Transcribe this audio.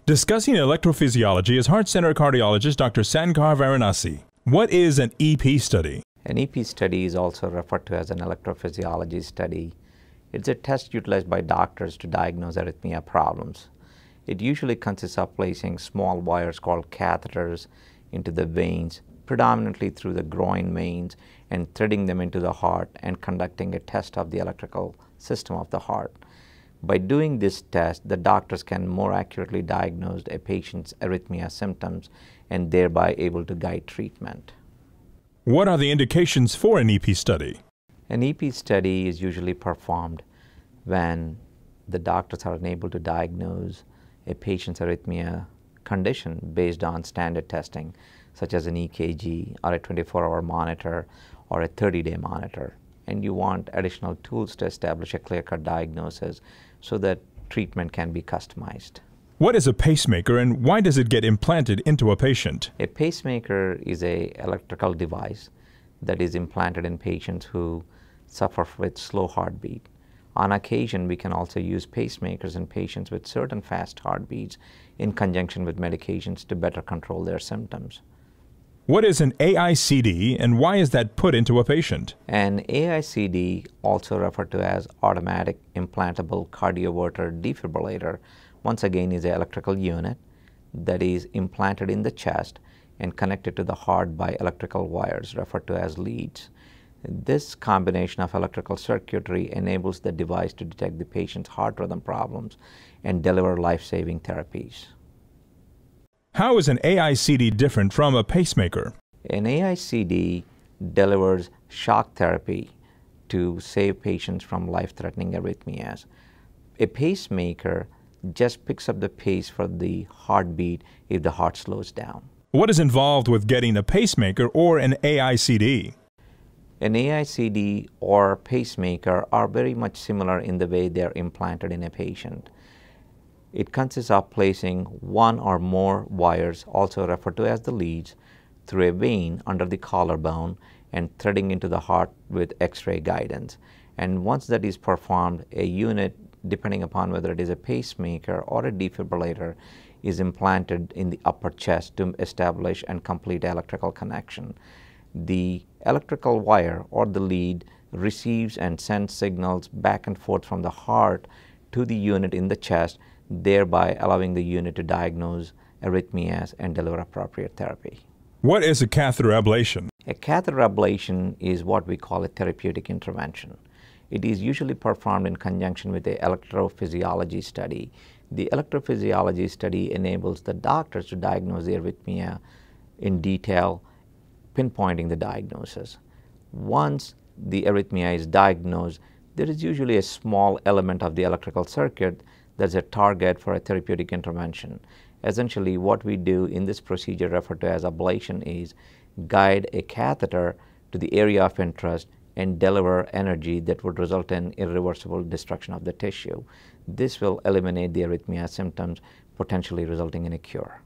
Discussing electrophysiology is Heart Center cardiologist Dr. Sankar Varanasi. What is an EP study? An EP study is also referred to as an electrophysiology study. It's a test utilized by doctors to diagnose arrhythmia problems. It usually consists of placing small wires called catheters into the veins, predominantly through the groin veins, and threading them into the heart and conducting a test of the electrical system of the heart. By doing this test, the doctors can more accurately diagnose a patient's arrhythmia symptoms and thereby able to guide treatment. What are the indications for an EP study? An EP study is usually performed when the doctors are unable to diagnose a patient's arrhythmia condition based on standard testing, such as an EKG or a 24-hour monitor or a 30-day monitor. And you want additional tools to establish a clear-cut diagnosis so that treatment can be customized. What is a pacemaker and why does it get implanted into a patient? A pacemaker is an electrical device that is implanted in patients who suffer with slow heartbeat. On occasion, we can also use pacemakers in patients with certain fast heartbeats in conjunction with medications to better control their symptoms. What is an AICD and why is that put into a patient? An AICD, also referred to as automatic implantable cardioverter defibrillator, once again is an electrical unit that is implanted in the chest and connected to the heart by electrical wires referred to as leads. This combination of electrical circuitry enables the device to detect the patient's heart rhythm problems and deliver life-saving therapies. How is an AICD different from a pacemaker? An AICD delivers shock therapy to save patients from life-threatening arrhythmias. A pacemaker just picks up the pace for the heartbeat if the heart slows down. What is involved with getting a pacemaker or an AICD? An AICD or pacemaker are very much similar in the way they are implanted in a patient. It consists of placing one or more wires, also referred to as the leads, through a vein under the collarbone and threading into the heart with X-ray guidance. And once that is performed, a unit, depending upon whether it is a pacemaker or a defibrillator, is implanted in the upper chest to establish and complete electrical connection. The electrical wire or the lead receives and sends signals back and forth from the heart to the unit in the chest, thereby allowing the unit to diagnose arrhythmias and deliver appropriate therapy. What is a catheter ablation? A catheter ablation is what we call a therapeutic intervention. It is usually performed in conjunction with an electrophysiology study. The electrophysiology study enables the doctors to diagnose the arrhythmia in detail, pinpointing the diagnosis. Once the arrhythmia is diagnosed, there is usually a small element of the electrical circuit that's a target for a therapeutic intervention. Essentially, what we do in this procedure referred to as ablation is guide a catheter to the area of interest and deliver energy that would result in irreversible destruction of the tissue. This will eliminate the arrhythmia symptoms, potentially resulting in a cure.